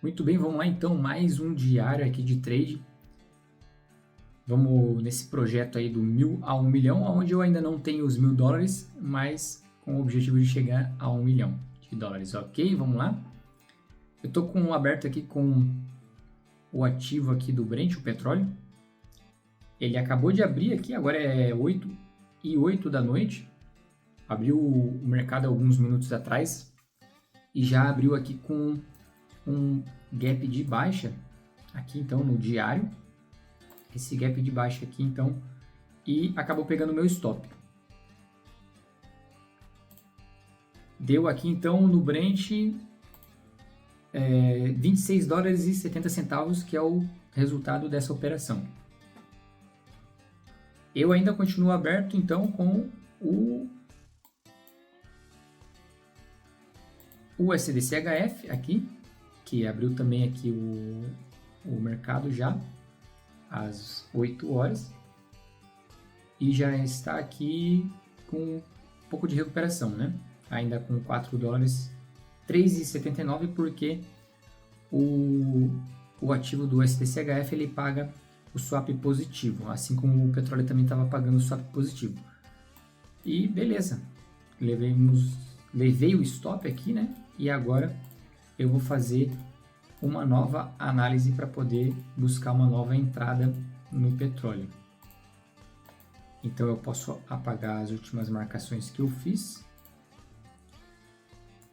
Muito bem, vamos lá então, mais um diário aqui de trade. Vamos nesse projeto aí do 1000 a 1 milhão, onde eu ainda não tenho os $1000, mas com o objetivo de chegar a 1 milhão de dólares, ok? Vamos lá. Eu estou aberto aqui com o ativo aqui do Brent, o petróleo. Ele acabou de abrir aqui, agora é 8h08 da noite. Abriu o mercado alguns minutos atrás e já abriu aqui com um gap de baixa aqui então no diário, esse gap de baixa aqui então, e acabou pegando o meu stop. Deu aqui então no Brent $26,70, que é o resultado dessa operação. Eu ainda continuo aberto então com o SDCHF aqui, que abriu também aqui o mercado já às 8 horas e já está aqui com um pouco de recuperação, né? Ainda com $4, 3,79, porque o ativo do SDCHF ele paga o swap positivo, assim como o petróleo também estava pagando o swap positivo. E beleza, levei o stop aqui, né? E agora eu vou fazer uma nova análise para poder buscar uma nova entrada no petróleo. Então eu posso apagar as últimas marcações que eu fiz.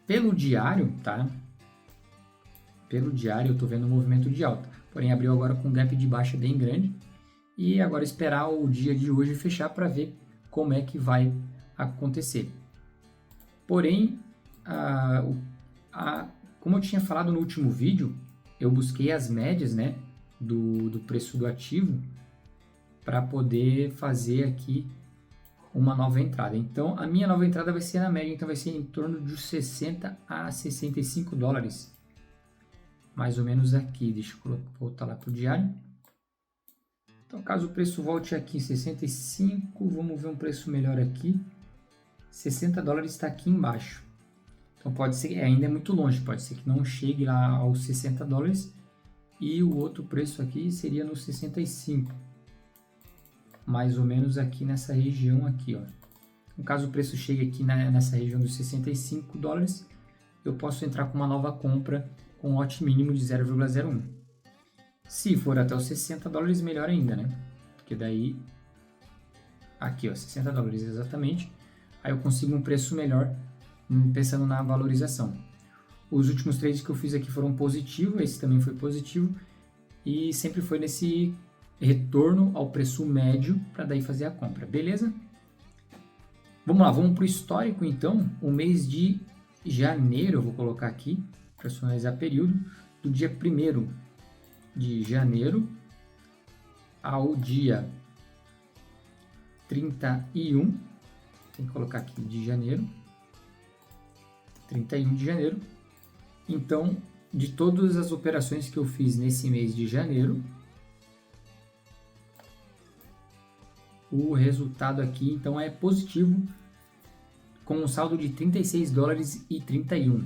Pelo diário, tá? Pelo diário eu estou vendo um movimento de alta, porém abriu agora com um gap de baixa bem grande. E agora esperar o dia de hoje fechar para ver como é que vai acontecer. Porém, como eu tinha falado no último vídeo, eu busquei as médias, né, do preço do ativo para poder fazer aqui uma nova entrada. Então, a minha nova entrada vai ser na média, então vai ser em torno de 60 a 65 dólares. Mais ou menos aqui. Deixa eu voltar lá para o diário. Então, caso o preço volte aqui em 65, vamos ver um preço melhor aqui. 60 dólares está aqui embaixo. Então pode ser, ainda é muito longe, pode ser que não chegue lá aos 60 dólares. E o outro preço aqui seria no 65. Mais ou menos aqui nessa região aqui, ó. No caso o preço chegue aqui nessa região dos 65 dólares, eu posso entrar com uma nova compra com um lote mínimo de 0,01. Se for até os 60 dólares, melhor ainda, né? Porque daí, aqui ó, 60 dólares exatamente, aí eu consigo um preço melhor, pensando na valorização. Os últimos trades que eu fiz aqui foram positivos, esse também foi positivo, e sempre foi nesse retorno ao preço médio para daí fazer a compra, beleza? Vamos lá, vamos para o histórico então. O mês de janeiro, eu vou colocar aqui, personalizar período, do dia 1º de janeiro ao dia 31, tem que colocar aqui de janeiro, 31 de janeiro. Então, de todas as operações que eu fiz nesse mês de janeiro, o resultado aqui então é positivo, com um saldo de 36 dólares e 31.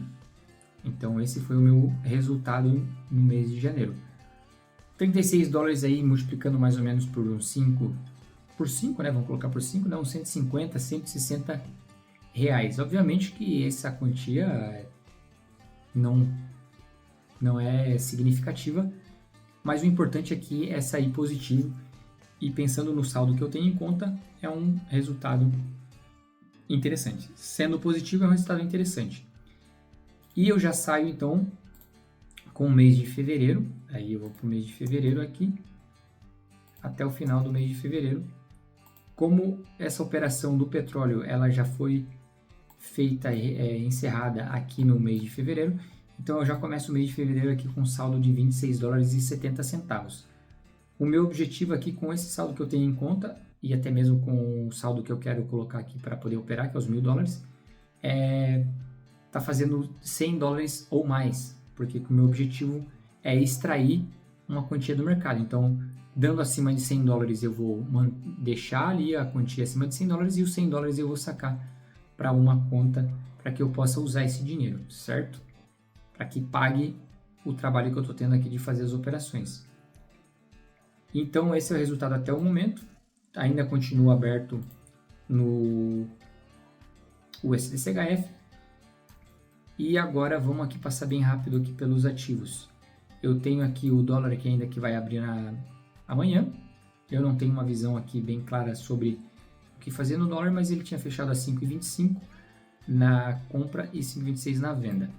Então esse foi o meu resultado no mês de janeiro. 36 dólares aí multiplicando mais ou menos por 5, né? Vamos colocar por 5, dá uns 150, 160 reais. Obviamente que essa quantia não é significativa, mas o importante aqui é sair positivo, e pensando no saldo que eu tenho em conta, é um resultado interessante. Sendo positivo, é um resultado interessante. E eu já saio então com o mês de fevereiro, aí eu vou para o mês de fevereiro aqui, até o final do mês de fevereiro. Como essa operação do petróleo ela já foi feita, encerrada aqui no mês de fevereiro, então eu já começo o mês de fevereiro aqui com um saldo de 26 dólares e 70 centavos. O meu objetivo aqui com esse saldo que eu tenho em conta, e até mesmo com o saldo que eu quero colocar aqui para poder operar, que é os $1000, tá fazendo 100 dólares ou mais, porque o meu objetivo é extrair uma quantia do mercado. Então, dando acima de 100 dólares, eu vou deixar ali a quantia acima de 100 dólares, e os 100 dólares eu vou sacar para uma conta para que eu possa usar esse dinheiro, certo? Para que pague o trabalho que eu estou tendo aqui de fazer as operações. Então esse é o resultado até o momento. Ainda continua aberto no USDCHF. E agora vamos aqui passar bem rápido aqui pelos ativos. Eu tenho aqui o dólar aqui ainda que vai abrir amanhã. Eu não tenho uma visão aqui bem clara sobre o que fazer no dólar, mas ele tinha fechado a 5,25 na compra e 5,26 na venda.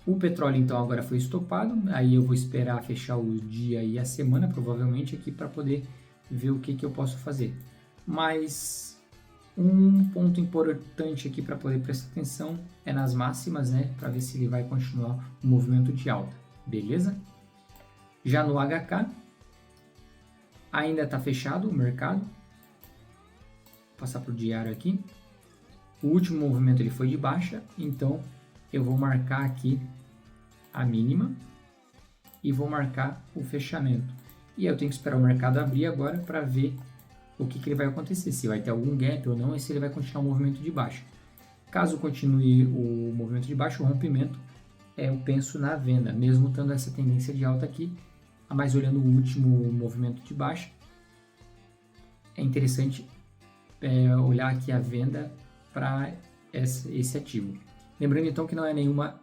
O petróleo então agora foi estopado, aí eu vou esperar fechar o dia e a semana provavelmente aqui para poder ver o que eu posso fazer. Mas um ponto importante aqui para poder prestar atenção é nas máximas, né, para ver se ele vai continuar o movimento de alta, beleza? Já no HK ainda está fechado o mercado. Vou passar para o diário aqui. O último movimento ele foi de baixa, então eu vou marcar aqui a mínima e vou marcar o fechamento. E eu tenho que esperar o mercado abrir agora para ver o que ele vai acontecer, se vai ter algum gap ou não, e se ele vai continuar o movimento de baixa. Caso continue o movimento de baixa, o rompimento, eu penso na venda, mesmo estando essa tendência de alta aqui, mas olhando o último movimento de baixa, é interessante olhar aqui a venda para esse ativo. Lembrando então que não é nenhuma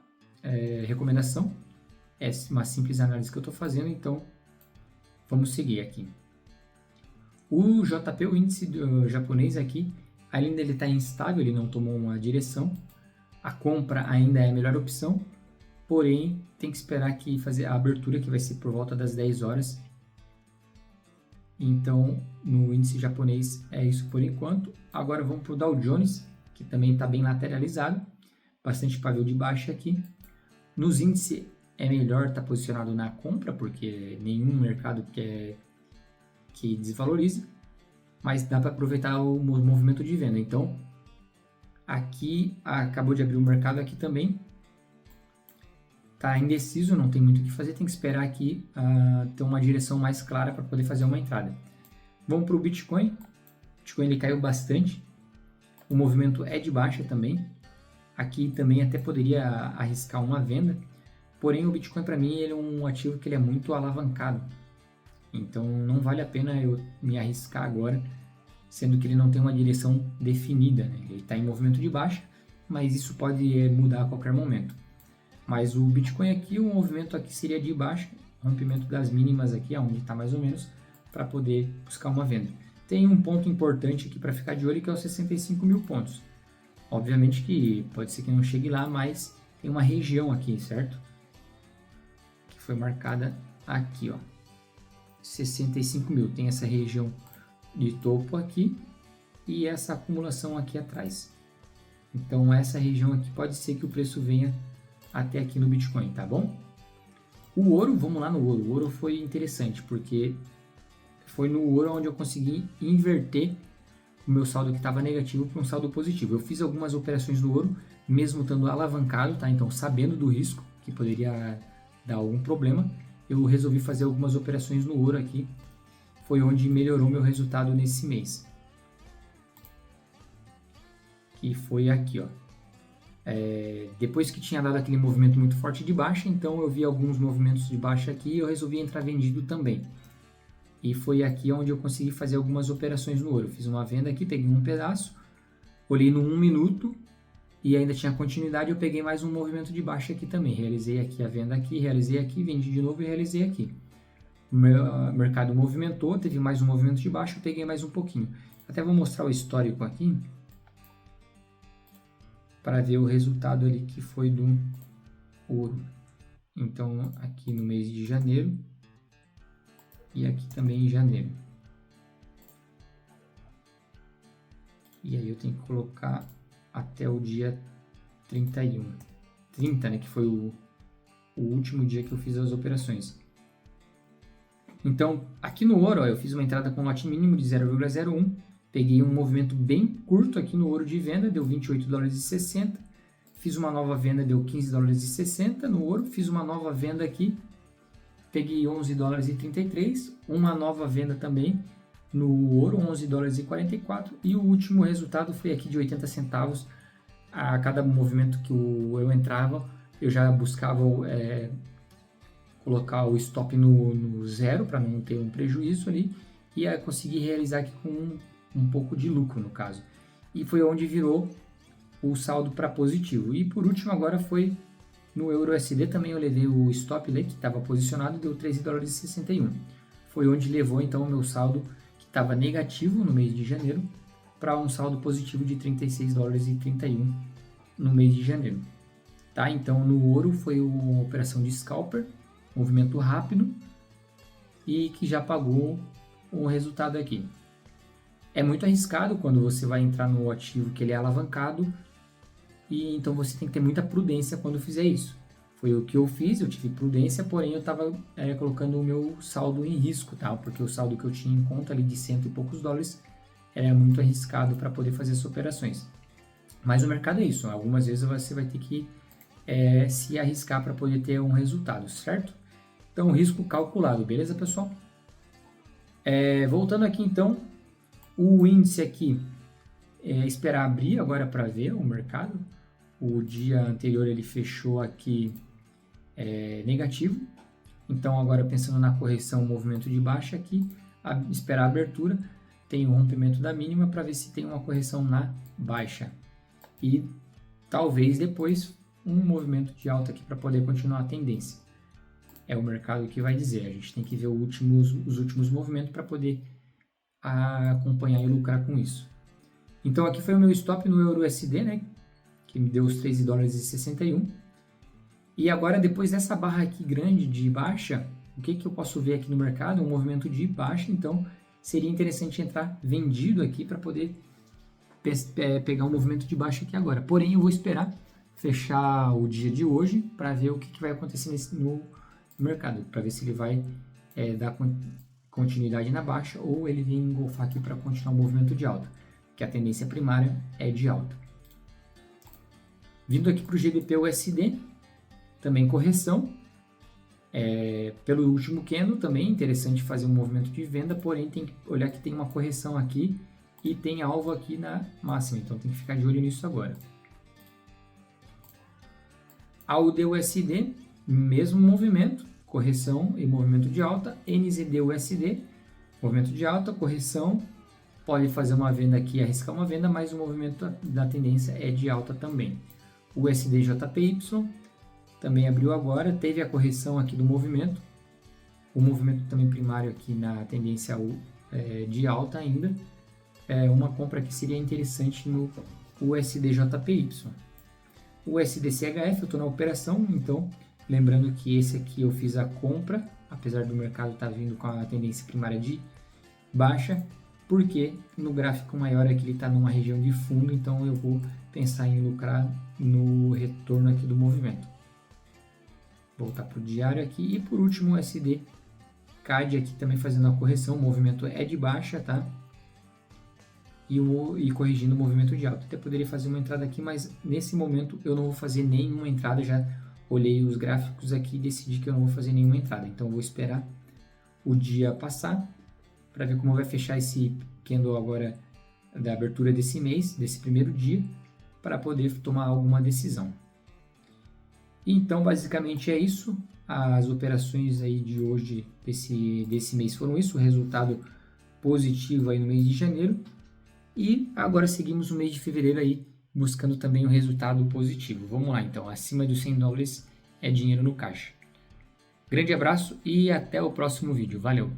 recomendação, é uma simples análise que eu estou fazendo, então vamos seguir aqui. O JP, o índice japonês aqui, ainda ele está instável, ele não tomou uma direção, a compra ainda é a melhor opção, porém tem que esperar aqui fazer a abertura, que vai ser por volta das 10 horas. Então no índice japonês é isso por enquanto. Agora vamos para o Dow Jones, que também está bem lateralizado, bastante pavio de baixa aqui. Nos índices é melhor estar posicionado na compra, porque nenhum mercado quer que desvalorize, mas dá para aproveitar o movimento de venda. Então aqui acabou de abrir o mercado aqui também, está indeciso, não tem muito o que fazer, tem que esperar aqui ter uma direção mais clara para poder fazer uma entrada. Vamos para o Bitcoin. O Bitcoin ele caiu bastante, o movimento é de baixa também. Aqui também até poderia arriscar uma venda, porém o Bitcoin para mim ele é um ativo que ele é muito alavancado, então não vale a pena eu me arriscar agora, sendo que ele não tem uma direção definida, né? Ele está em movimento de baixa, mas isso pode mudar a qualquer momento. Mas o Bitcoin aqui, o movimento aqui seria de baixa, rompimento das mínimas aqui, onde está mais ou menos, para poder buscar uma venda. Tem um ponto importante aqui para ficar de olho, que é os 65 mil pontos. Obviamente que pode ser que não chegue lá, mas tem uma região aqui, certo? Que foi marcada aqui, ó. 65 mil. Tem essa região de topo aqui e essa acumulação aqui atrás. Então essa região aqui pode ser que o preço venha até aqui no Bitcoin, tá bom? O ouro, vamos lá no ouro. O ouro foi interessante, porque foi no ouro onde eu consegui inverter o meu saldo que estava negativo para um saldo positivo. Eu fiz algumas operações no ouro, mesmo estando alavancado, tá? Então, sabendo do risco que poderia dar algum problema, eu resolvi fazer algumas operações no ouro aqui. Foi onde melhorou meu resultado nesse mês. Que foi aqui, ó. Depois que tinha dado aquele movimento muito forte de baixa, então eu vi alguns movimentos de baixa aqui e eu resolvi entrar vendido também. E foi aqui onde eu consegui fazer algumas operações no ouro. Fiz uma venda aqui, peguei um pedaço, olhei no 1 minuto e ainda tinha continuidade, eu peguei mais um movimento de baixa aqui também. Realizei aqui a venda aqui, realizei aqui, vendi de novo e realizei aqui. O mercado movimentou, teve mais um movimento de baixa, eu peguei mais um pouquinho. Até vou mostrar o histórico aqui, para ver o resultado ali que foi do ouro. Então, aqui no mês de janeiro, e aqui também em janeiro. E aí eu tenho que colocar até o dia 31. 30, né, que foi o último dia que eu fiz as operações. Então, aqui no ouro, ó, eu fiz uma entrada com lote mínimo de 0,01. Peguei um movimento bem curto aqui no ouro de venda, deu 28 dólares e 60. Fiz uma nova venda, deu 15 dólares e 60 no ouro. Fiz uma nova venda aqui, peguei 11 dólares e 33, uma nova venda também no ouro, 11 dólares e 44, e o último resultado foi aqui de 80 centavos. A cada movimento que eu entrava, eu já buscava colocar o stop no zero para não ter um prejuízo ali e conseguir realizar aqui com um pouco de lucro no caso. E foi onde virou o saldo para positivo. E por último agora foi no EURUSD, também eu levei o stop ali que estava posicionado, deu 13 dólares e 61. Foi onde levou então o meu saldo que estava negativo no mês de janeiro para um saldo positivo de 36 dólares e 31 no mês de janeiro. Tá? Então no ouro foi uma operação de scalper, movimento rápido e que já pagou o resultado aqui. É muito arriscado quando você vai entrar no ativo que ele é alavancado e então você tem que ter muita prudência quando fizer isso. Foi o que eu fiz, eu tive prudência, porém eu estava colocando o meu saldo em risco, tá? Porque o saldo que eu tinha em conta ali de cento e poucos dólares era muito arriscado para poder fazer essas operações. Mas o mercado é isso, algumas vezes você vai ter que se arriscar para poder ter um resultado, certo? Então, risco calculado, beleza, pessoal? Voltando aqui, então, o índice aqui, esperar abrir agora para ver o mercado. O dia anterior ele fechou aqui negativo, então agora pensando na correção, movimento de baixa aqui, esperar a abertura, tem o rompimento da mínima para ver se tem uma correção na baixa. E talvez depois um movimento de alta aqui para poder continuar a tendência. É o mercado que vai dizer, a gente tem que ver os últimos movimentos para poder acompanhar e lucrar com isso. Então aqui foi o meu stop no EURUSD, né, que me deu os 13 dólares e 61. E agora depois dessa barra aqui grande de baixa, o que eu posso ver aqui no mercado? Um movimento de baixa, então seria interessante entrar vendido aqui para poder pegar um movimento de baixa aqui agora. Porém, eu vou esperar fechar o dia de hoje para ver o que vai acontecer no mercado, para ver se ele vai dar continuidade na baixa ou ele vem engolfar aqui para continuar o movimento de alta, que a tendência primária é de alta. Vindo aqui para o GBP/USD, também correção. Pelo último candle também interessante fazer um movimento de venda, porém tem que olhar que tem uma correção aqui e tem alvo aqui na máxima, então tem que ficar de olho nisso agora. AUD/USD, mesmo movimento, correção e movimento de alta. NZD/USD, movimento de alta, correção, pode fazer uma venda aqui, arriscar uma venda, mas o movimento da tendência é de alta também. O USD/JPY também abriu agora, teve a correção aqui do movimento, o movimento também primário aqui na tendência de alta ainda, uma compra que seria interessante no USD/JPY. O USD/CHF eu estou na operação, então lembrando que esse aqui eu fiz a compra, apesar do mercado estar vindo com a tendência primária de baixa, porque no gráfico maior aqui ele está numa região de fundo, então eu vou pensar em lucrar no retorno aqui do movimento. Voltar para o diário aqui e por último o USD CAD aqui também fazendo a correção, o movimento é de baixa, tá? E corrigindo o movimento de alta. Até poderia fazer uma entrada aqui, mas nesse momento eu não vou fazer nenhuma entrada, já olhei os gráficos aqui e decidi que eu não vou fazer nenhuma entrada, então eu vou esperar o dia passar para ver como vai fechar esse candle agora da abertura desse mês, desse primeiro dia, para poder tomar alguma decisão. Então, basicamente é isso. As operações aí de hoje, desse mês, foram isso. O resultado positivo aí no mês de janeiro. E agora seguimos o mês de fevereiro aí, buscando também um resultado positivo. Vamos lá, então. Acima dos 100 dólares é dinheiro no caixa. Grande abraço e até o próximo vídeo. Valeu!